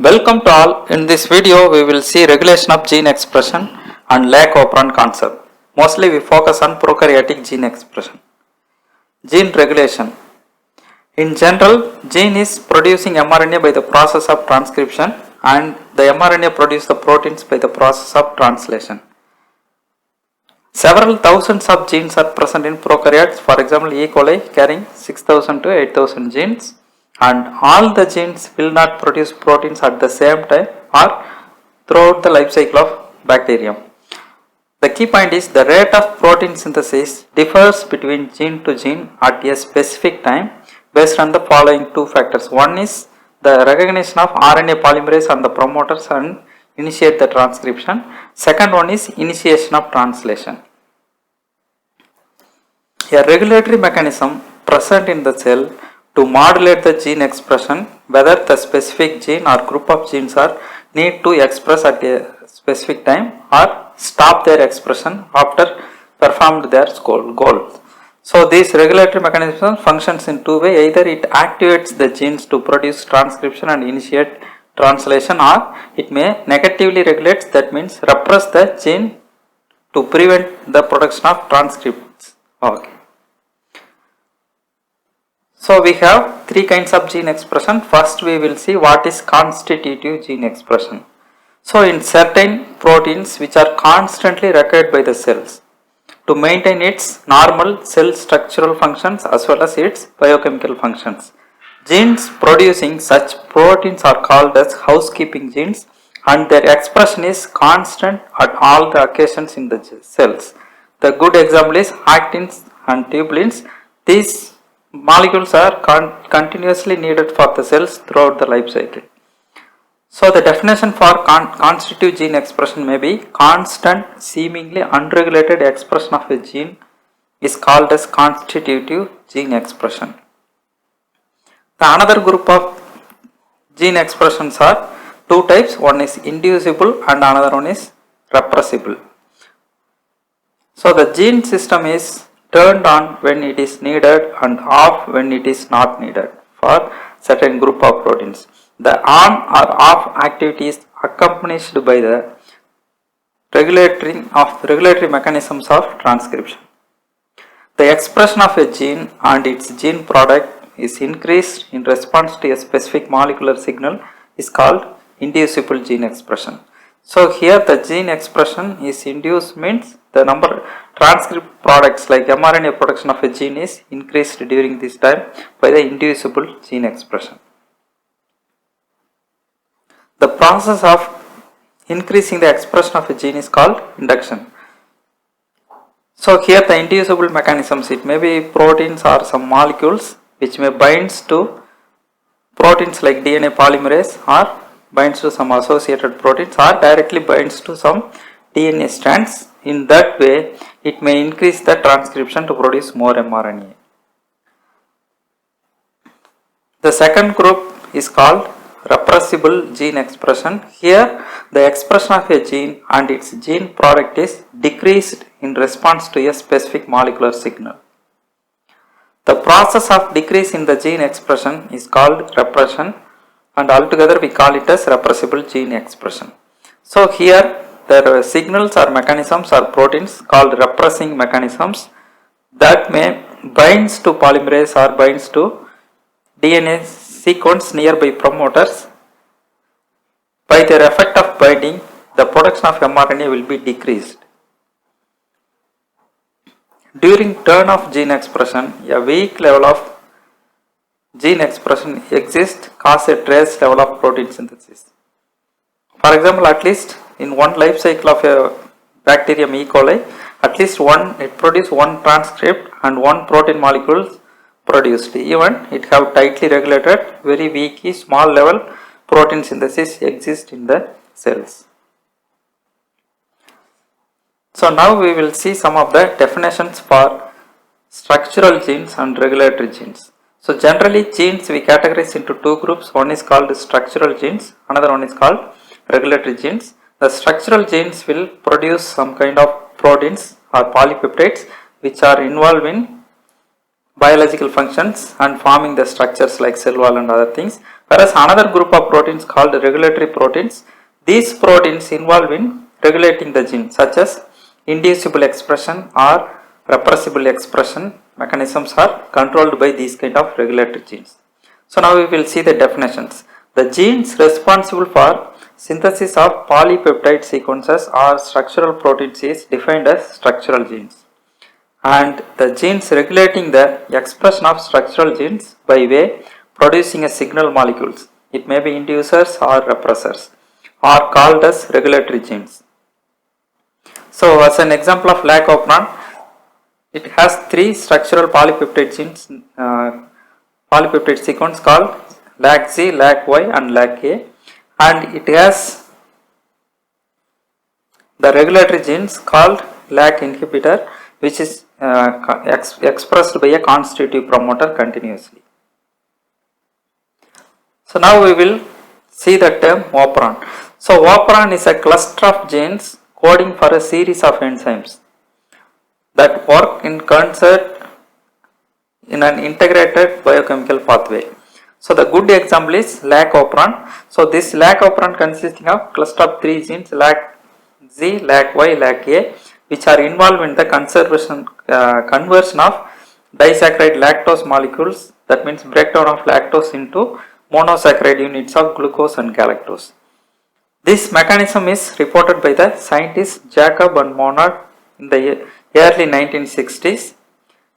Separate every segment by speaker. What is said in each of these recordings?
Speaker 1: Welcome to all. In this video, we will see regulation of gene expression and lac operon concept. Mostly we focus on prokaryotic gene expression. Gene regulation. In general, gene is producing mRNA by the process of transcription and the mRNA produces the proteins by the process of translation. Several thousands of genes are present in prokaryotes. For example, E. coli carrying 6,000 to 8,000 genes. And all the genes will not produce proteins at the same time or throughout the life cycle of bacterium. The key point is the rate of protein synthesis differs between gene to gene at a specific time based on the following two factors. One is the recognition of RNA polymerase on the promoters and initiate the transcription. Second one is initiation of translation. A regulatory mechanism present in the cell to modulate the gene expression, whether the specific gene or group of genes are need to express at a specific time or stop their expression after performed their goal. So this regulatory mechanism functions in two ways. Either it activates the genes to produce transcription and initiate translation, or it may negatively regulate, that means repress the gene to prevent the production of transcripts. Okay. So we have three kinds of gene expression. First we will see what is constitutive gene expression. So in certain proteins which are constantly required by the cells to maintain its normal cell structural functions as well as its biochemical functions. Genes producing such proteins are called as housekeeping genes and their expression is constant at all the occasions in the cells. The good example is actins and tubulins. These molecules are continuously needed for the cells throughout the life cycle. So the definition for constitutive gene expression may be constant, seemingly unregulated expression of a gene is called as constitutive gene expression. The another group of gene expressions are two types. One is inducible and another one is repressible. So the gene system is turned on when it is needed and off when it is not needed for certain group of proteins. The on or off activity is accompanied by the regulatory mechanisms of transcription. The expression of a gene and its gene product is increased in response to a specific molecular signal is called inducible gene expression. So here the gene expression is induced means the number transcript products like mRNA production of a gene is increased during this time by the inducible gene expression. The process of increasing the expression of a gene is called induction. So here the inducible mechanisms, it may be proteins or some molecules which may binds to proteins like DNA polymerase or binds to some associated proteins or directly binds to some DNA strands. In that way, it may increase the transcription to produce more mRNA. The second group is called repressible gene expression. Here, the expression of a gene and its gene product is decreased in response to a specific molecular signal. The process of decrease in the gene expression is called repression, and altogether we call it as repressible gene expression. So here there are signals or mechanisms or proteins called repressing mechanisms that may binds to polymerase or binds to DNA sequence nearby promoters. By their effect of binding, the production of mRNA will be decreased. During turn of gene expression, a weak level of gene expression exists cause a trace level of protein synthesis. For example, at least in one life cycle of a bacterium E. coli, at least it produces one transcript and one protein molecule produced. Even it have tightly regulated, very weak, small level protein synthesis exists in the cells. So now we will see some of the definitions for structural genes and regulatory genes. So generally genes we categorize into two groups. One is called structural genes, another one is called regulatory genes. The structural genes will produce some kind of proteins or polypeptides which are involved in biological functions and forming the structures like cell wall and other things, Whereas another group of proteins called regulatory proteins, these proteins involve in regulating the gene such as inducible expression or repressible expression mechanisms are controlled by these kind of regulatory genes. So now we will see the definitions. The genes responsible for synthesis of polypeptide sequences or structural proteins is defined as structural genes, and the genes regulating the expression of structural genes by way producing a signal molecules, it may be inducers or repressors, are called as regulatory genes. So as an example of lac operon, it has three structural polypeptide genes, polypeptide sequence called lac Z, lac Y and lac A, and it has the regulatory genes called lac inhibitor, which is expressed by a constitutive promoter continuously. So now we will see the term operon. So operon is a cluster of genes coding for a series of enzymes that work in concert in an integrated biochemical pathway. So the good example is lac operon. So this lac operon consisting of cluster of three genes, lac Z, lac Y, lac A, which are involved in the conversion of disaccharide lactose molecules, that means breakdown of lactose into monosaccharide units of glucose and galactose. This mechanism is reported by the scientists Jacob and Monod in the early 1960s.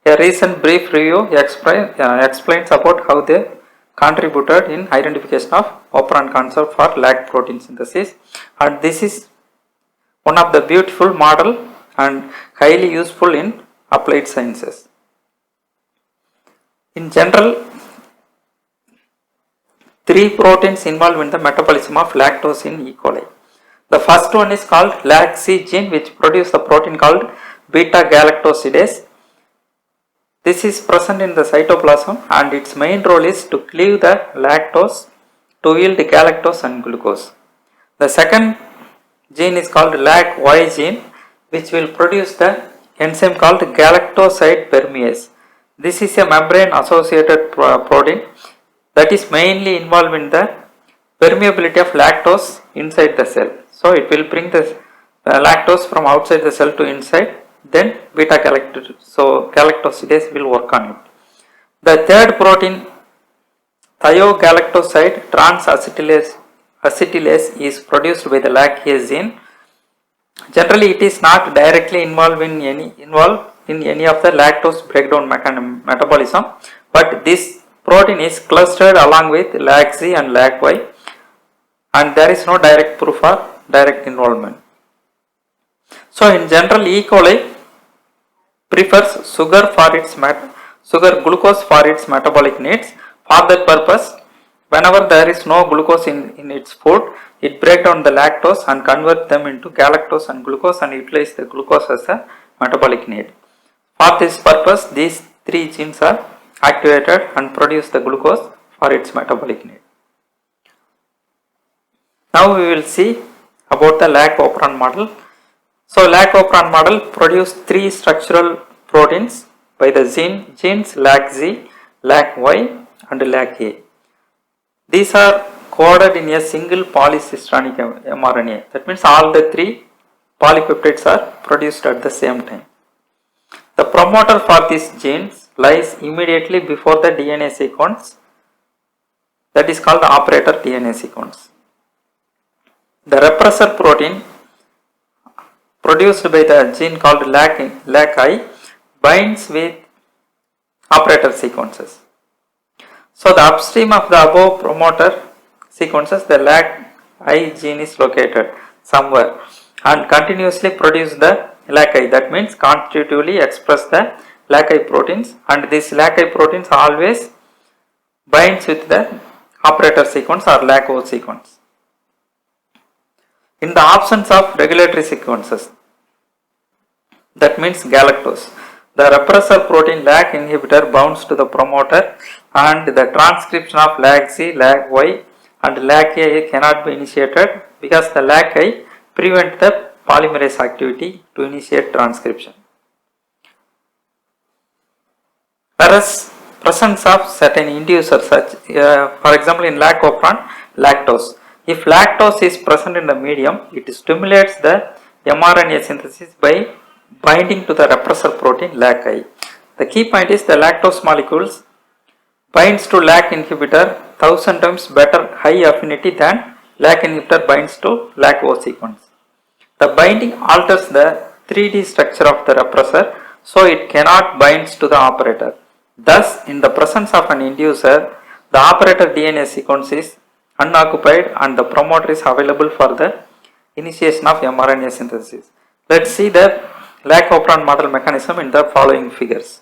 Speaker 1: A recent brief review explains about how they contributed in identification of operon concept for lac protein synthesis, and this is one of the beautiful model and highly useful in applied sciences. In general, three proteins involved in the metabolism of lactose in E. coli. The first one is called LAC-Z gene, which produces the protein called beta-galactosidase. This is present in the cytoplasm, and its main role is to cleave the lactose to yield galactose and glucose. The second gene is called LAC-Y gene, which will produce the enzyme called galactoside permease. This is a membrane associated protein that is mainly involved in the permeability of lactose inside the cell. So it will bring the lactose from outside the cell to inside, then beta galactosidase will work on it. The third protein, thiogalactoside transacetylase is produced by the LAC-A gene. Generally, it is not directly involved in any of the lactose breakdown metabolism, but this protein is clustered along with LAC-Z and LAC-Y, and there is no direct proof for direct involvement. So in general, E. coli prefers glucose for its metabolic needs. For that purpose, whenever there is no glucose in its food, it breaks down the lactose and converts them into galactose and glucose and utilize the glucose as a metabolic need. For this purpose, these three genes are activated and produce the glucose for its metabolic need. Now we will see about the lac operon model. So lac operon model produced three structural proteins by the genes LAC-Z, LAC-Y and LAC-A. These are coded in a single polycistronic mRNA. That means all the three polypeptides are produced at the same time. The promoter for these genes lies immediately before the DNA sequence, that is called the operator DNA sequence. The repressor protein produced by the gene called LAC-I binds with operator sequences. So the upstream of the above promoter sequences, the LAC-I gene is located somewhere and continuously produce the LAC-I, that means constitutively express the LAC-I proteins, and this LAC-I proteins always binds with the operator sequence or LAC-O sequence. In the absence of regulatory sequences, that means galactose, the repressor protein LAC inhibitor bounds to the promoter, and the transcription of LAC-Z, LAC-Y and LAC-A cannot be initiated because the LAC-I prevents the polymerase activity to initiate transcription. Whereas presence of certain inducers such, for example, in lac operon, lactose. If lactose is present in the medium, it stimulates the mRNA synthesis by binding to the repressor protein LAC-I. The key point is the lactose molecules binds to LAC inhibitor 1000 times better high affinity than LAC inhibitor binds to LAC-O sequence. The binding alters the 3D structure of the repressor, so it cannot bind to the operator. Thus, in the presence of an inducer, the operator DNA sequence is unoccupied and the promoter is available for the initiation of mRNA synthesis. Let's see the lac operon model mechanism in the following figures.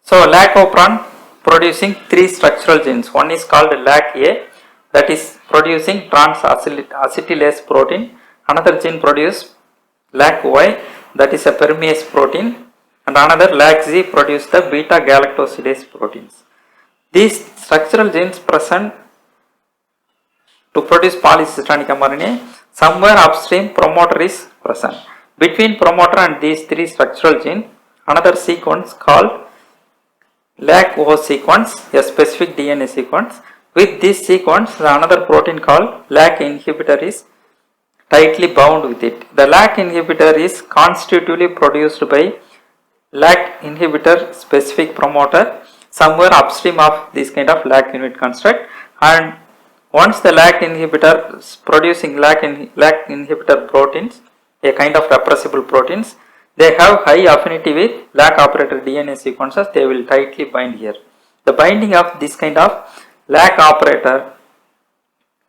Speaker 1: So, lac operon producing three structural genes. One is called LAC-A, that is producing trans-acetylase protein. Another gene produces LAC-Y, that is a permease protein, and another LAC-Z produces the beta-galactosidase proteins. These structural genes present to produce polycystonic mRNA. Somewhere upstream promoter is present. Between promoter and these three structural genes, another sequence called LAC-O sequence, a specific DNA sequence. With this sequence, another protein called LAC inhibitor is tightly bound with it. The LAC inhibitor is constitutively produced by LAC inhibitor specific promoter somewhere upstream of this kind of LAC unit construct, and once the LAC inhibitor is producing LAC inhibitor proteins, a kind of repressible proteins, they have high affinity with LAC operator DNA sequences, they will tightly bind here. The binding of this kind of LAC operator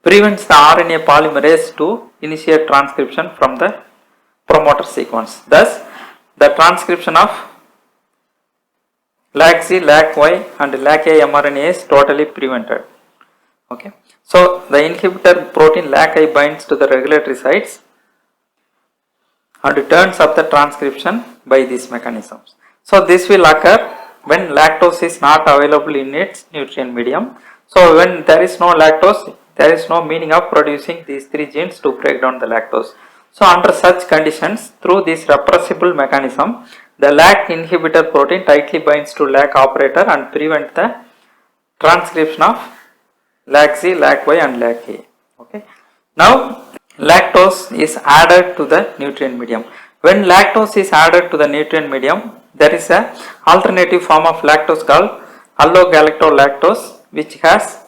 Speaker 1: prevents the RNA polymerase to initiate transcription from the promoter sequence. Thus, the transcription of LAC-Z, LAC-Y and LAC-A mRNA is totally prevented. Okay. So, the inhibitor protein LAC-I binds to the regulatory sites and turns up the transcription by these mechanisms. So, this will occur when lactose is not available in its nutrient medium. So, when there is no lactose, there is no meaning of producing these three genes to break down the lactose. So, under such conditions, through this repressible mechanism, the LAC inhibitor protein tightly binds to LAC operator and prevent the transcription of LAC-Z, LAC-Y and LAC-A. Okay. Now, lactose is added to the nutrient medium. When lactose is added to the nutrient medium, there is a alternative form of lactose called allogalactolactose, which has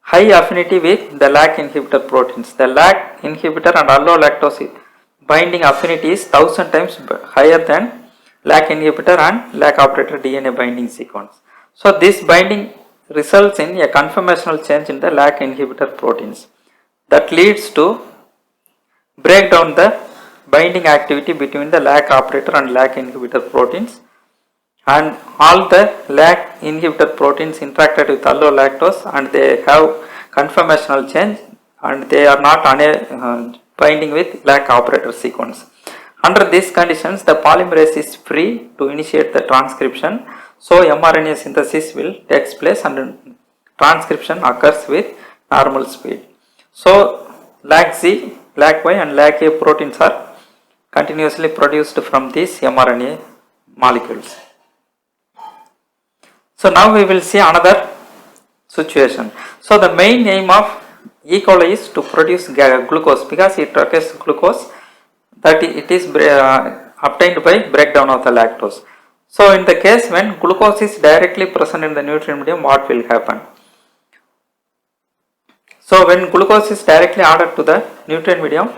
Speaker 1: high affinity with the LAC inhibitor proteins. The LAC inhibitor and allolactose binding affinity is 1000 times higher than LAC inhibitor and LAC operator DNA binding sequence. So, this binding results in a conformational change in the LAC inhibitor proteins that leads to break down the binding activity between the LAC operator and LAC inhibitor proteins, and all the LAC inhibitor proteins interacted with allolactose and they have conformational change and they are not binding with LAC operator sequence. Under these conditions, the polymerase is free to initiate the transcription, so mRNA synthesis will take place and transcription occurs with normal speed. So, LAC-Z, LAC-Y and LAC-A proteins are continuously produced from these mRNA molecules. So, now we will see another situation. So, the main aim of E. coli is to produce glucose because it requires glucose that it is obtained by breakdown of the lactose. So, in the case when glucose is directly present in the nutrient medium, what will happen? So, when glucose is directly added to the nutrient medium,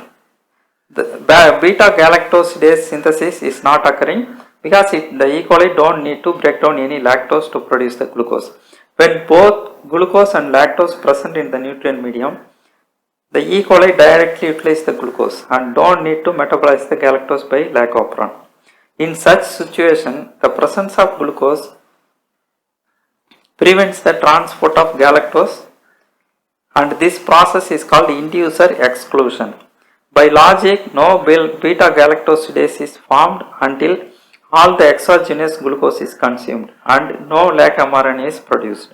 Speaker 1: the beta-galactosidase synthesis is not occurring because the E. coli don't need to break down any lactose to produce the glucose. When both glucose and lactose present in the nutrient medium, the E. coli directly utilize the glucose and don't need to metabolize the galactose by lac operon. In such situation, the presence of glucose prevents the transport of galactose, and this process is called inducer exclusion. By logic, no beta-galactosidase is formed until all the exogenous glucose is consumed and no LAC mRNA is produced.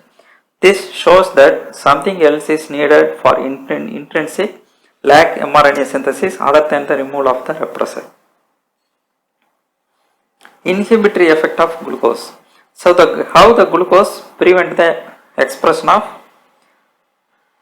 Speaker 1: This shows that something else is needed for intrinsic LAC mRNA synthesis other than the removal of the repressor. Inhibitory effect of glucose. So how the glucose prevent the expression of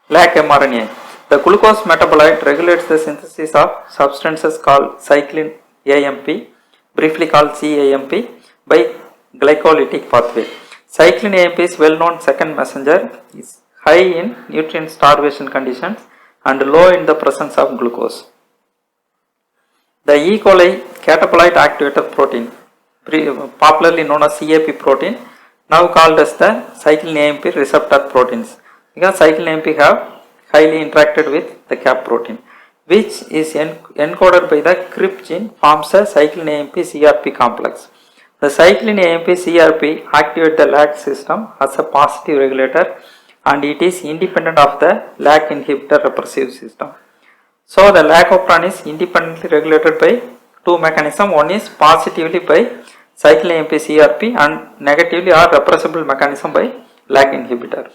Speaker 1: lac mRNA. The glucose metabolite regulates the synthesis of substances called cyclin AMP, briefly called CAMP, by glycolytic pathway. Cyclin AMP is well known second messenger, is high in nutrient starvation conditions and low in the presence of glucose. The E. coli catabolite activator protein, popularly known as CAP protein, now called as the cyclin AMP receptor proteins, because cyclin AMP have highly interacted with the cap protein, which is encoded by the CRIP gene, forms a cyclin AMP CRP complex. The cyclin AMP CRP activates the LAC system as a positive regulator, and it is independent of the LAC inhibitor repressive system. So the lacopran is independently regulated by two mechanisms. One is positively by cyclin AMP CRP and negatively or repressible mechanism by LAC inhibitor.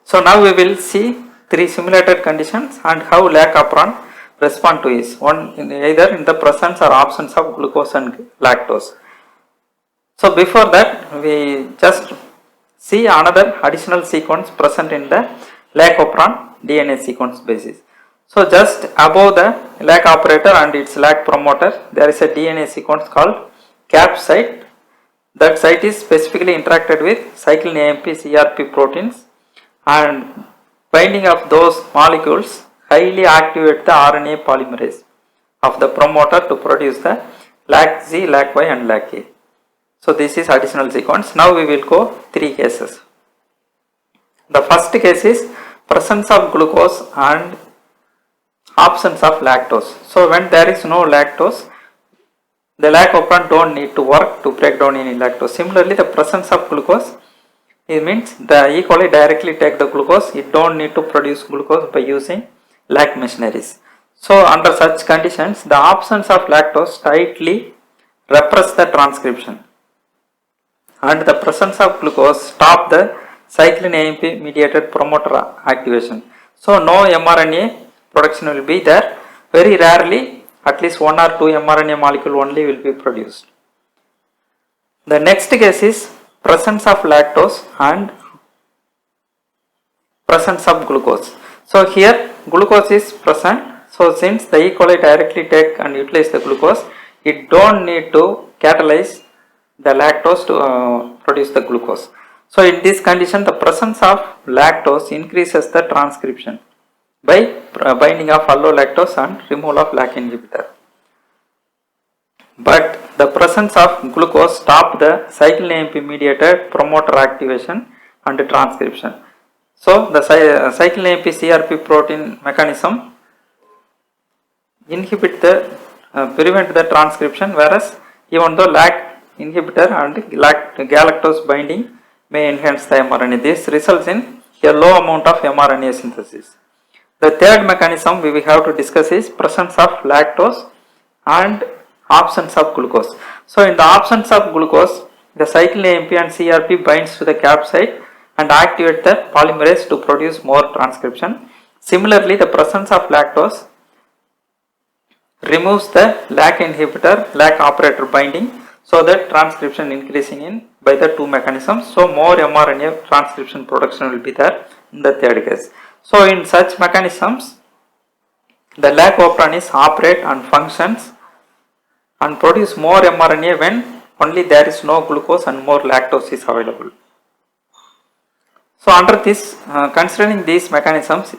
Speaker 1: So now we will see three simulated conditions and how lacopran respond to is one either in the presence or absence of glucose and lactose. So before that we just see another additional sequence present in the lacopran DNA sequence basis. So just above the LAC operator and its LAC promoter, there is a DNA sequence called cap site. That site is specifically interacted with cyclin AMP CRP proteins, and binding of those molecules highly activate the RNA polymerase of the promoter to produce the LAC-Z, LAC-Y and LAC-A. So this is additional sequence. Now we will go three cases. The first case is presence of glucose and absence of lactose. So when there is no lactose, the lacopran don't need to work to break down any lactose. Similarly, the presence of glucose, it means the E. coli directly take the glucose, it don't need to produce glucose by using LAC machineries. So under such conditions, the absence of lactose tightly repress the transcription, and the presence of glucose stop the cyclin AMP mediated promoter activation. So no mRNA production will be there. Very rarely, at least one or two mRNA molecule only will be produced. The next case is presence of lactose and presence of glucose. So here glucose is present. So since the E. coli directly take and utilize the glucose, it don't need to catalyze the lactose to produce the glucose. So in this condition, the presence of lactose increases the transcription by binding of allolactose and removal of LAC inhibitor. But the presence of glucose stops the cyclin AMP mediated promoter activation and transcription. So the cyclin AMP CRP protein mechanism inhibit the prevent the transcription, whereas even though LAC inhibitor and galactose binding may enhance the mRNA. This results in a low amount of mRNA synthesis. The third mechanism we will have to discuss is presence of lactose and absence of glucose. So in the absence of glucose, the cyclin AMP and CRP binds to the cap site and activate the polymerase to produce more transcription. Similarly, the presence of lactose removes the LAC inhibitor, LAC operator binding, so that transcription increasing in by the two mechanisms. So more mRNA transcription production will be there in the third case. So in such mechanisms, the lacopran is operate and functions and produce more mRNA when only there is no glucose and more lactose is available. So under this, considering these mechanisms,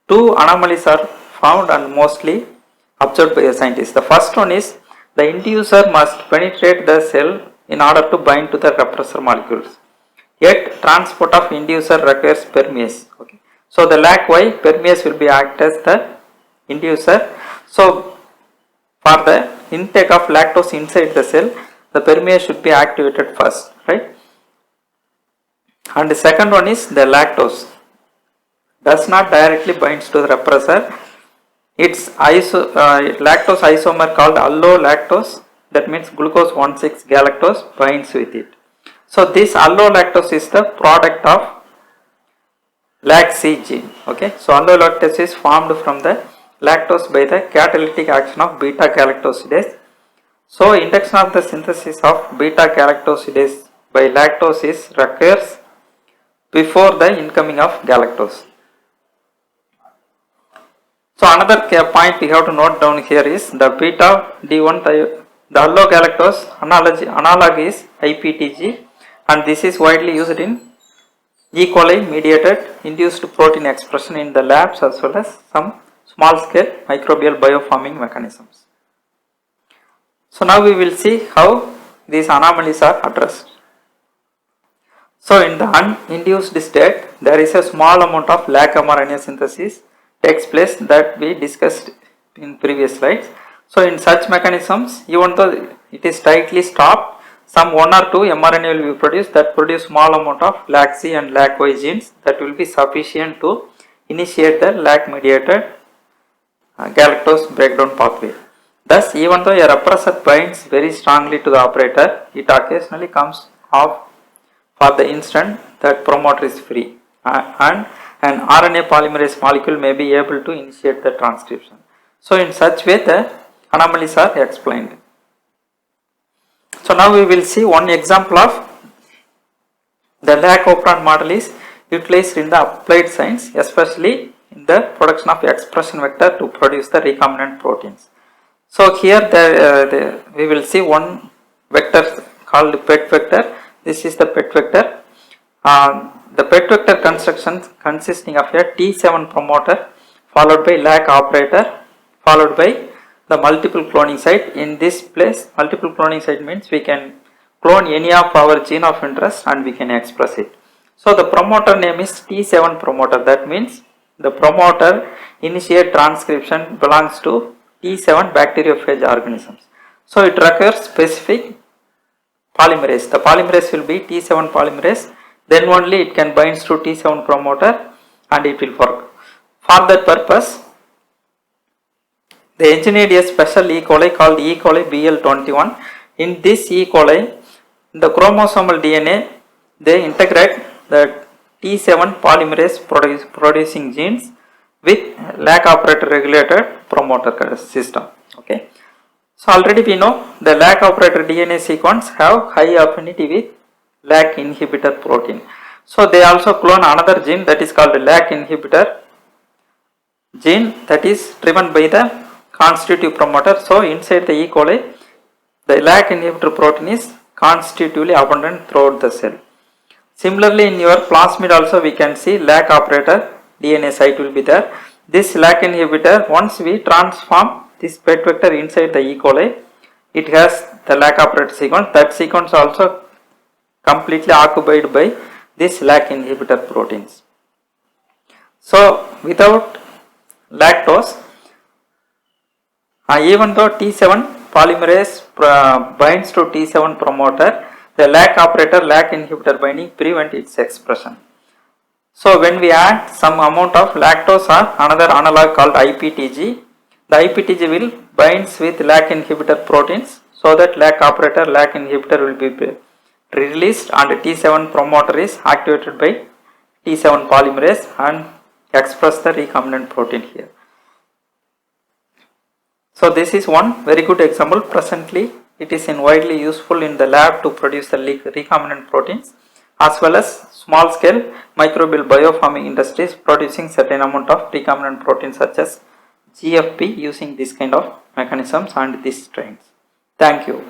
Speaker 1: two anomalies are found and mostly observed by the scientists. The first one is the inducer must penetrate the cell in order to bind to the repressor molecules. Yet transport of inducer requires permease. Okay. So the LAC-Y permease will be act as the inducer. So for the intake of lactose inside the cell, the permease should be activated first, right? And the second one is the lactose does not directly binds to the repressor. Its lactose isomer called allolactose, that means glucose 1,6 galactose, binds with it. So this allolactose is the product of LAC-C gene. Okay, so allolactose is formed from the lactose by the catalytic action of beta galactosidase. So induction of the synthesis of beta galactosidase by lactose is occurs before the incoming of galactose. So another point we have to note down here is the beta D1 the allogalactose analog is IPTG, and this is widely used in E. coli mediated induced protein expression in the labs as well as some small scale microbial bioforming mechanisms. So now we will see how these anomalies are addressed. So in the uninduced state, there is a small amount of lac mRNA synthesis takes place that we discussed in previous slides. So in such mechanisms, even though it is tightly stopped, some 1 or 2 mRNA will be produced that produce small amount of LAC-C and LAC-Y genes that will be sufficient to initiate the LAC mediated galactose breakdown pathway. Thus, even though a repressor binds very strongly to the operator, it occasionally comes off for the instant that promoter is free, and an RNA polymerase molecule may be able to initiate the transcription. So in such way the anomalies are explained. So now we will see one example of the LAC operand model is utilized in the applied science, especially in the production of expression vector to produce the recombinant proteins. So here we will see one vector called PET vector. This is the PET vector. The PET vector construction consisting of a T7 promoter followed by LAC operator followed by the multiple cloning site. In this place, multiple cloning site means we can clone any of our gene of interest and we can express it. So the promoter name is T7 promoter. That means the promoter initiate transcription belongs to T7 bacteriophage organisms. So it requires specific polymerase. The polymerase will be T7 polymerase. Then only it can bind to T7 promoter and it will work. For that purpose, they engineered a special E. coli called E. coli BL21. In this E. coli, the chromosomal DNA, they integrate the T7 polymerase producing genes with LAC operator regulated promoter system. Okay. So already we know the LAC operator DNA sequence have high affinity with LAC inhibitor protein. So they also clone another gene that is called LAC inhibitor gene that is driven by the constitutive promoter. So inside the E. coli, the LAC inhibitor protein is constitutively abundant throughout the cell. Similarly, in your plasmid also we can see LAC operator DNA site will be there. This LAC inhibitor, once we transform this PET vector inside the E. coli, it has the LAC operator sequence. That sequence also completely occupied by this LAC inhibitor proteins. So without lactose, even though T7 polymerase binds to T7 promoter, the LAC operator LAC inhibitor binding prevent its expression. So when we add some amount of lactose or another analog called IPTG, the IPTG will binds with LAC inhibitor proteins, so that LAC operator LAC inhibitor will be released and T7 promoter is activated by T7 polymerase and express the recombinant protein here. So this is one very good example. Presently it is in widely useful in the lab to produce the recombinant proteins, as well as small scale microbial biofarming industries producing certain amount of recombinant proteins such as GFP using this kind of mechanisms and these strains. Thank you.